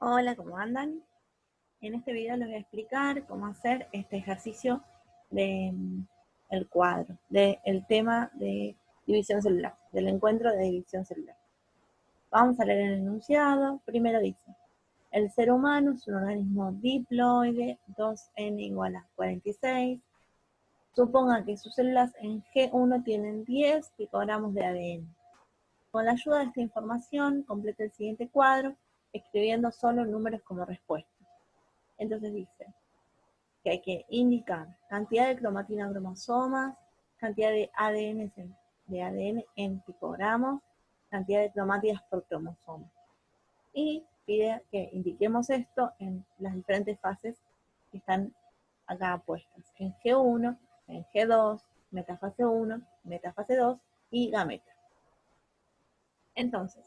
Hola, ¿cómo andan? En este video les voy a explicar cómo hacer este ejercicio de el cuadro, del tema de división celular, del encuentro de división celular. Vamos a leer el enunciado. Primero dice, el ser humano es un organismo diploide, 2n igual a 46. Suponga que sus células en G1 tienen 10 picogramos de ADN. Con la ayuda de esta información, completa el siguiente cuadro, escribiendo solo números como respuesta. Entonces dice que hay que indicar cantidad de cromatina en cromosomas, cantidad de ADN en picogramos, cantidad de cromátidas por cromosoma. Y pide que indiquemos esto en las diferentes fases que están acá puestas. En G1, en G2, metafase 1, metafase 2 y gameta. Entonces,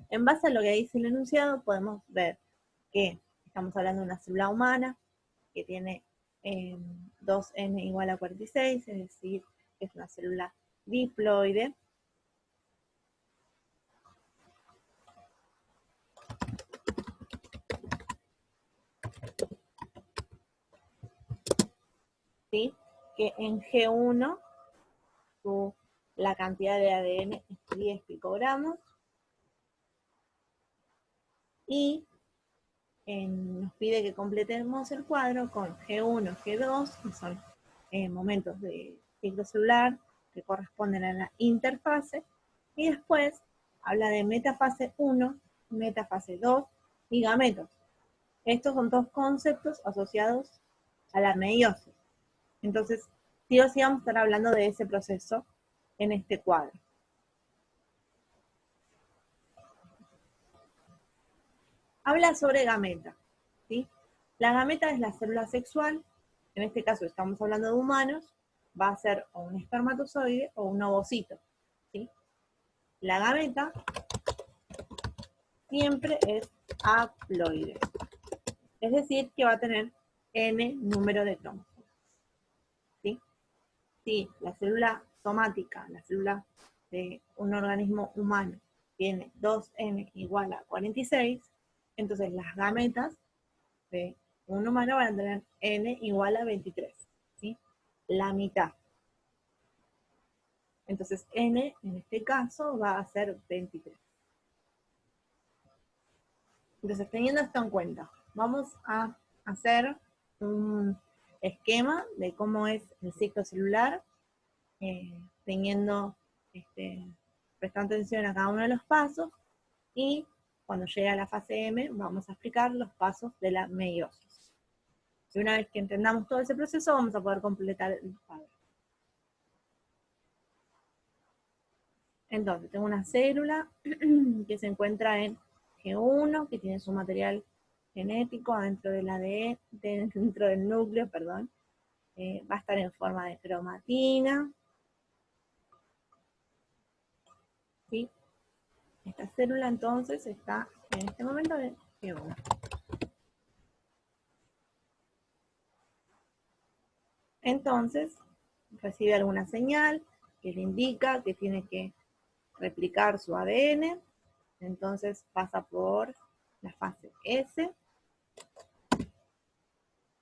en base a lo que dice el enunciado, podemos ver que estamos hablando de una célula humana que tiene 2n igual a 46, es decir, que es una célula diploide. ¿Sí? Que en G1 la cantidad de ADN es 10 picogramos y nos pide que completemos el cuadro con G1, G2, que son momentos de ciclo celular que corresponden a la interfase, y después habla de metafase 1, metafase 2 y gametos. Estos son dos conceptos asociados a la meiosis. Entonces, sí o sí vamos a estar hablando de ese proceso en este cuadro. Habla sobre gameta, ¿sí? La gameta es la célula sexual, en este caso estamos hablando de humanos, va a ser o un espermatozoide o un ovocito, ¿sí? La gameta siempre es haploide, es decir, que va a tener n número de cromosomas, ¿sí? Si la célula somática, la célula de un organismo humano, tiene 2n igual a 46, entonces las gametas de un humano van a tener n igual a 23, ¿sí? La mitad. Entonces n en este caso va a ser 23. Entonces, teniendo esto en cuenta, vamos a hacer un esquema de cómo es el ciclo celular, prestando atención a cada uno de los pasos, y cuando llegue a la fase M vamos a explicar los pasos de la meiosis. Y una vez que entendamos todo ese proceso, vamos a poder completar el cuadro. Entonces, tengo una célula que se encuentra en G1, que tiene su material genético dentro del ADN, dentro del núcleo, perdón. Va a estar en forma de cromatina. ¿Sí? Esta célula entonces está en este momento en G1. Entonces, recibe alguna señal que le indica que tiene que replicar su ADN. Entonces pasa por la fase S,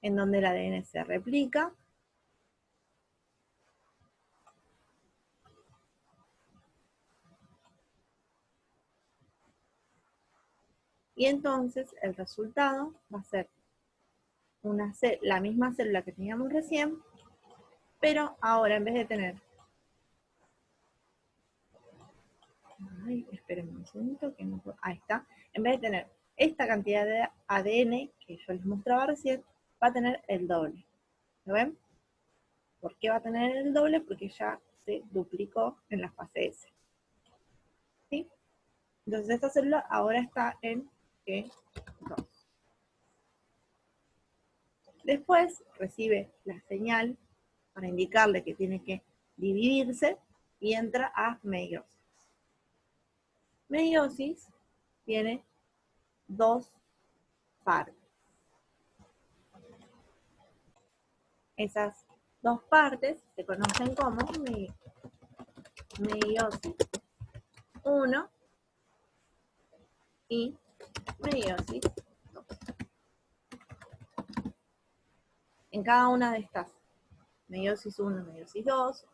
en donde el ADN se replica. Y entonces el resultado va a ser la misma célula que teníamos recién, pero ahora en vez de tener... Ay, espérenme un segundo que no puedo... Ahí está. En vez de tener esta cantidad de ADN que yo les mostraba recién, va a tener el doble. ¿Lo ven? ¿Por qué va a tener el doble? Porque ya se duplicó en la fase S. ¿Sí? Entonces esta célula ahora está en G2. Después recibe la señal para indicarle que tiene que dividirse y entra a meiosis. Meiosis tiene dos partes. Esas dos partes se conocen como meiosis 1 y meiosis 2. en cada una de estas meiosis 1, meiosis 2,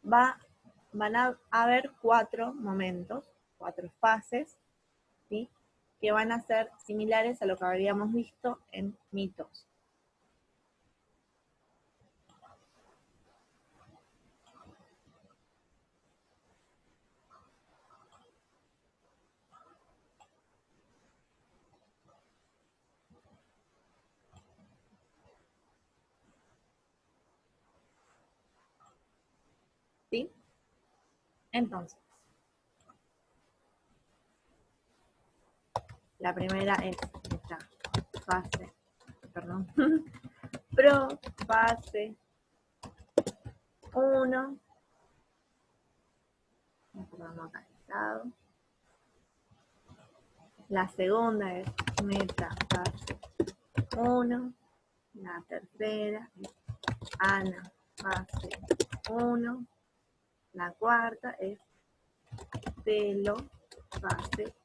van a haber 4 momentos, 4 fases, ¿sí? Que van a ser similares a lo que habíamos visto en mitosis. ¿Sí? Entonces, la primera es esta fase, perdón, profase 1, acá. La segunda es metafase 1, la tercera es anafase 1, la cuarta es telofase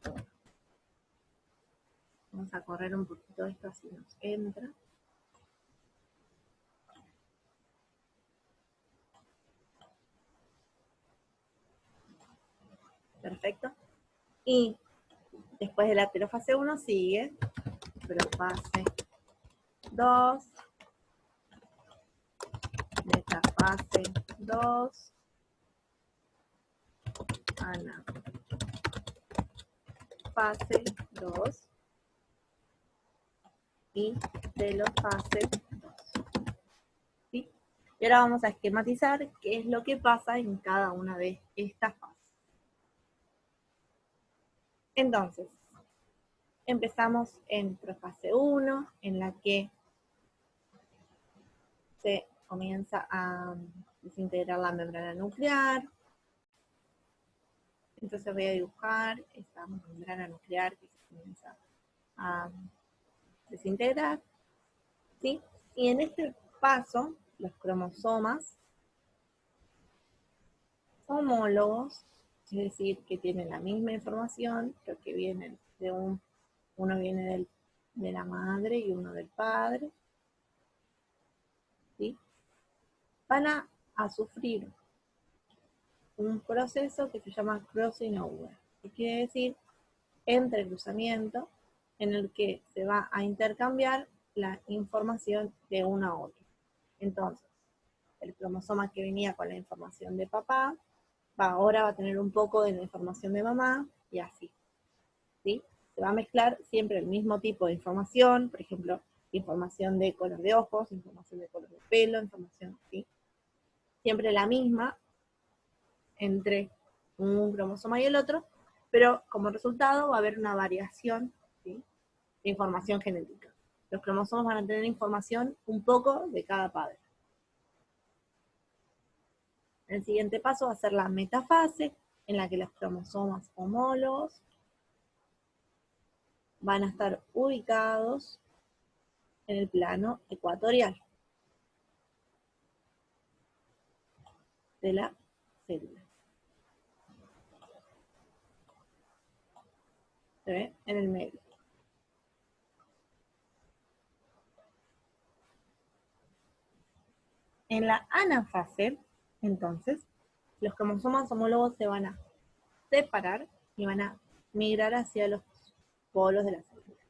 1. Vamos a correr un poquito esto así nos entra. Perfecto. Y después de la telofase 1 sigue profase 2, metafase 2, anafase 2 y telofase 2. ¿Sí? Y ahora vamos a esquematizar qué es lo que pasa en cada una de estas fases. Entonces, empezamos en profase 1, en la que se comienza a desintegrar la membrana nuclear. Entonces voy a dibujar esta membrana nuclear que se comienza a desintegrar, ¿sí? Y en este paso, los cromosomas homólogos, es decir, que tienen la misma información, pero que vienen de uno viene de la madre y uno del padre, ¿sí? Van a sufrir un proceso que se llama crossing over, que quiere decir entrecruzamiento, en el que se va a intercambiar la información de uno a otro. Entonces, el cromosoma que venía con la información de papá, ahora va a tener un poco de la información de mamá, y así, ¿sí? Se va a mezclar siempre el mismo tipo de información, por ejemplo, información de color de ojos, información de color de pelo, información, ¿sí? Siempre la misma entre un cromosoma y el otro, pero como resultado va a haber una variación, ¿sí? De información genética. Los cromosomas van a tener información un poco de cada padre. El siguiente paso va a ser la metafase, en la que los cromosomas homólogos van a estar ubicados en el plano ecuatorial de la célula. ¿Se ve? En el medio. En la anafase, entonces, los cromosomas homólogos se van a separar y van a migrar hacia los polos de la célula.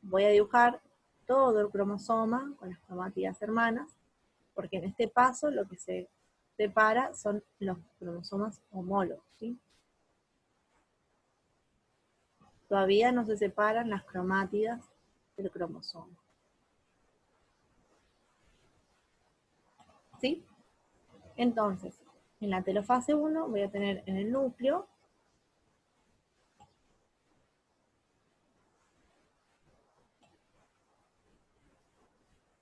Voy a dibujar todo el cromosoma con las cromátidas hermanas, porque en este paso lo que se separa son los cromosomas homólogos, ¿sí? Todavía no se separan las cromátidas del cromosoma. ¿Sí? Entonces, en la telofase 1 voy a tener en el núcleo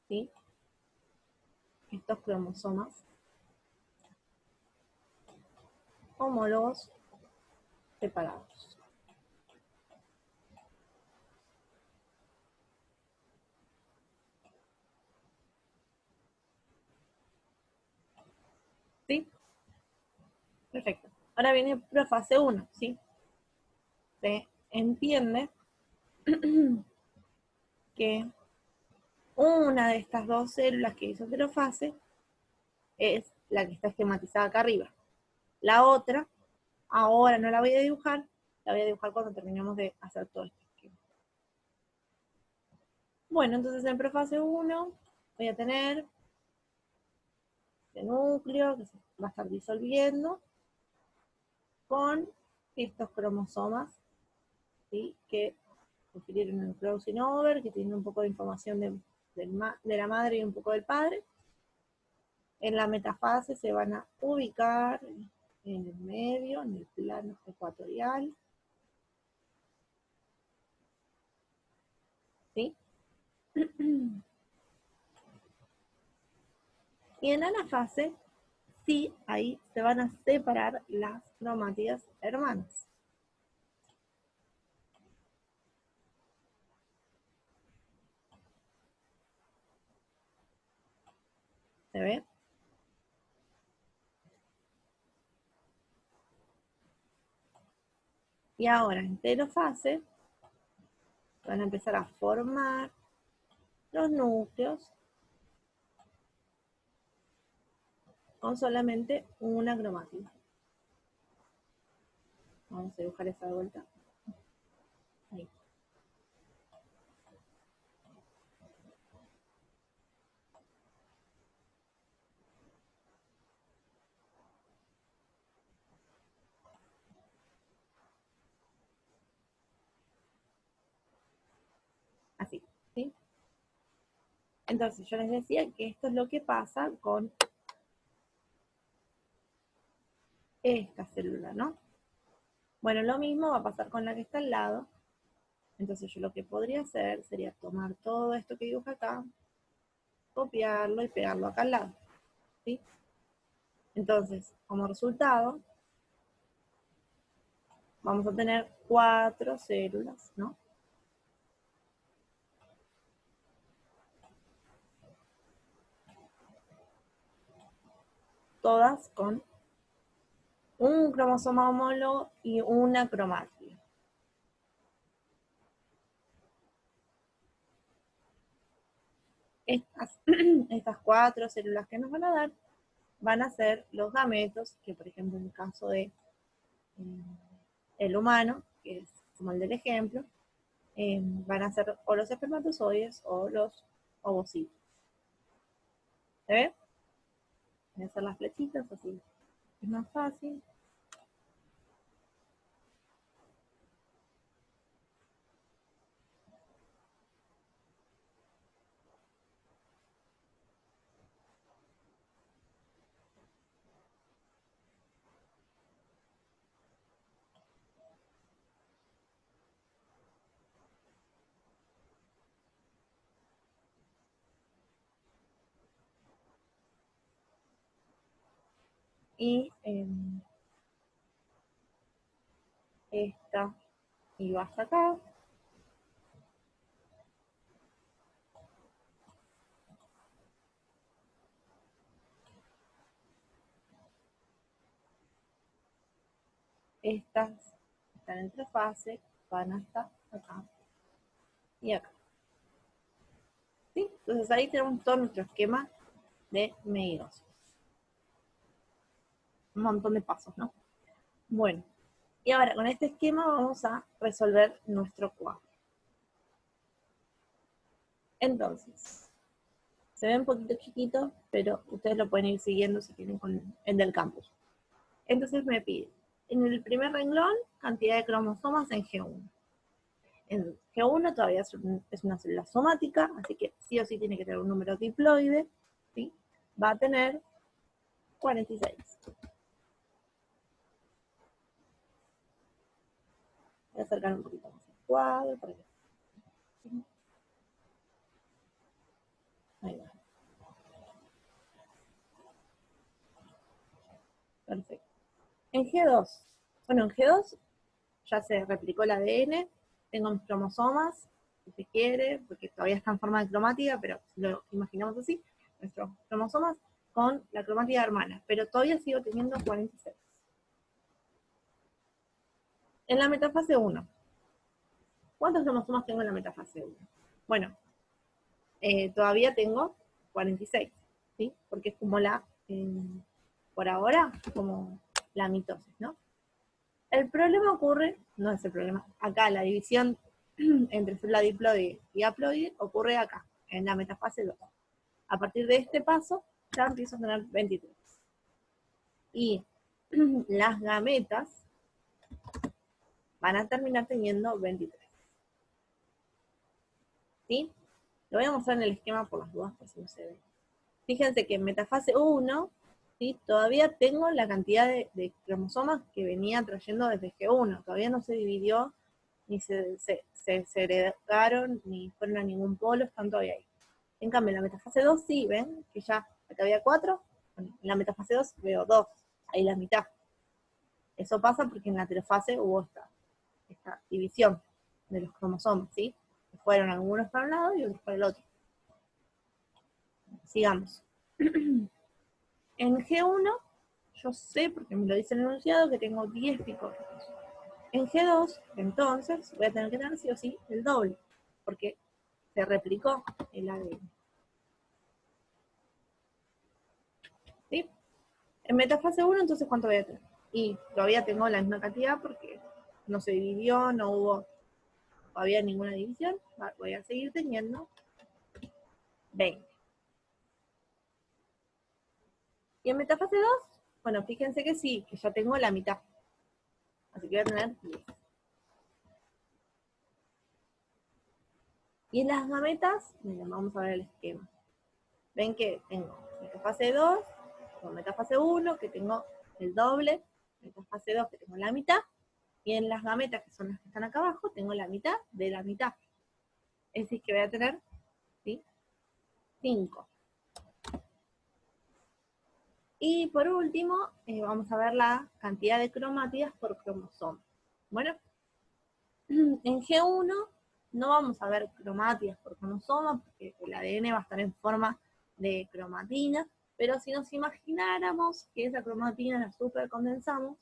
¿sí? Estos cromosomas homólogos separados. ¿Sí? Perfecto. Ahora viene profase 1, ¿sí? Se entiende que Una de estas dos células que hizo telofase es la que está esquematizada acá arriba. La otra, ahora no la voy a dibujar, la voy a dibujar cuando terminemos de hacer todo este esquema. Bueno, entonces en profase 1 voy a tener el núcleo que se va a estar disolviendo con estos cromosomas, ¿sí? Que confirieron el crossing over, que tienen un poco de información de la madre y un poco del padre. En la metafase se van a ubicar en el medio, en el plano ecuatorial. ¿Sí? Y en anafase, sí, ahí se van a separar las cromátidas hermanas. ¿Se ve? Y ahora en telofase van a empezar a formar los núcleos con solamente una cromática. Vamos a dibujar esa de vuelta. Ahí. Así, ¿sí? Entonces yo les decía que esto es lo que pasa con esta célula, ¿no? Bueno, lo mismo va a pasar con la que está al lado. Entonces yo lo que podría hacer sería tomar todo esto que dibuja acá, copiarlo y pegarlo acá al lado, ¿sí? Entonces, como resultado, vamos a tener 4 células, ¿no? Todas con un cromosoma homólogo y una cromática. Estas 4 células que nos van a dar van a ser los gametos, que por ejemplo en el caso de el humano, que es como el del ejemplo, van a ser o los espermatozoides o los ovocitos. ¿Se ve? Voy a hacer las flechitas así. Es más fácil. Y esta iba hasta acá. Estas están entre fases, van hasta acá y acá. ¿Sí? Entonces ahí tenemos todo nuestro esquema de meiosis. Un montón de pasos, ¿no? Bueno, y ahora con este esquema vamos a resolver nuestro cuadro. Entonces, se ve un poquito chiquito, pero ustedes lo pueden ir siguiendo si quieren con el del campus. Entonces me pide, en el primer renglón, cantidad de cromosomas en G1. En G1 todavía es una célula somática, así que sí o sí tiene que tener un número diploide, ¿sí? Va a tener 46. Voy a acercar un poquito más el cuadro para que... Ahí va. Perfecto. En G2, bueno, en G2 ya se replicó el ADN, tengo mis cromosomas, si se quiere, porque todavía está en forma de cromática, pero si lo imaginamos así, nuestros cromosomas con la cromática hermana, pero todavía sigo teniendo 46. En la metafase 1, ¿cuántos cromosomas tengo en la metafase 1? Bueno, todavía tengo 46, ¿sí? Porque es como por ahora, como la mitosis, ¿no? El problema ocurre, no es el problema, acá la división entre célula diploide y haploide ocurre acá, en la metafase 2. A partir de este paso, ya empiezo a tener 23. Y las gametas van a terminar teniendo 23. ¿Sí? Lo voy a mostrar en el esquema por las dudas, por si no se ve. Fíjense que en metafase 1, ¿sí? Todavía tengo la cantidad de cromosomas que venía trayendo desde G1. Todavía no se dividió, ni se segregaron, ni fueron a ningún polo, están todavía ahí. En cambio, en la metafase 2 sí, ven que ya acá había 4, bueno, en la metafase 2 veo 2, ahí la mitad. Eso pasa porque en la telofase hubo esta división de los cromosomas, ¿sí? Que fueron algunos para un lado y otros para el otro. Sigamos. En G1, yo sé, porque me lo dice el enunciado, que tengo 10 picórticos. En G2, entonces, voy a tener que tener sí o sí el doble, porque se replicó el ADN. ¿Sí? En metafase 1, entonces, ¿cuánto voy a tener? Y todavía tengo la misma cantidad porque no se dividió, no hubo todavía ninguna división. Voy a seguir teniendo 20. Y en metafase 2, bueno, fíjense que sí, que ya tengo la mitad. Así que voy a tener 10. Y en las gametas, miren, vamos a ver el esquema. Ven que tengo metafase 2, o metafase 1, que tengo el doble, metafase 2, que tengo la mitad, y en las gametas, que son las que están acá abajo, tengo la mitad de la mitad. Es decir, que voy a tener, ¿sí? 5. Y por último, vamos a ver la cantidad de cromátidas por cromosoma. Bueno, en G1 no vamos a ver cromátidas por cromosoma, porque el ADN va a estar en forma de cromatina, pero si nos imagináramos que esa cromatina la supercondensamos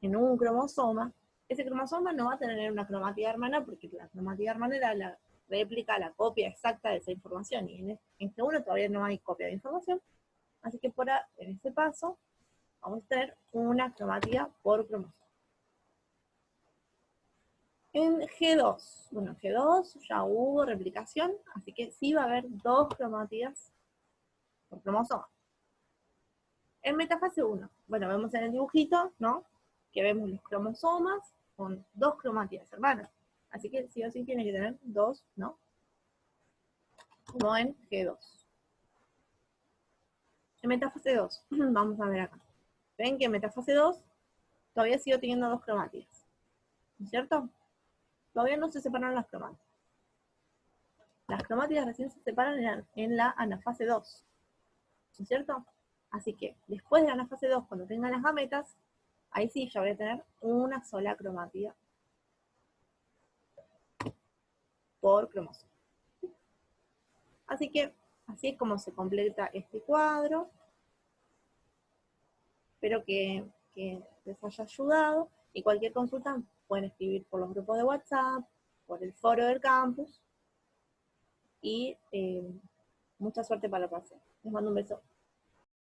en un cromosoma, ese cromosoma no va a tener una cromática hermana, porque la cromática hermana era la réplica, la copia exacta de esa información, y en G1 todavía no hay copia de información, así que en este paso vamos a tener una cromática por cromosoma. En G2, bueno, en G2 ya hubo replicación, así que sí va a haber 2 cromátidas por cromosoma. En metafase 1, bueno, vemos en el dibujito, ¿no? Que vemos los cromosomas con 2 cromátidas hermanas. Así que sí o sí tiene que tener 2, ¿no? Como en G2. En metafase 2, vamos a ver acá. Ven que en metafase 2 todavía sigo teniendo 2 cromátidas. ¿No es cierto? Todavía no se separan las cromátidas. Las cromátidas recién se separan en la anafase 2. ¿No es cierto? Así que después de la anafase 2, cuando tenga las gametas, ahí sí ya voy a tener una sola cromátida por cromosoma. Así que así es como se completa este cuadro. Espero que les haya ayudado, y cualquier consulta pueden escribir por los grupos de WhatsApp, por el foro del campus, y mucha suerte para el pase. Les mando un beso.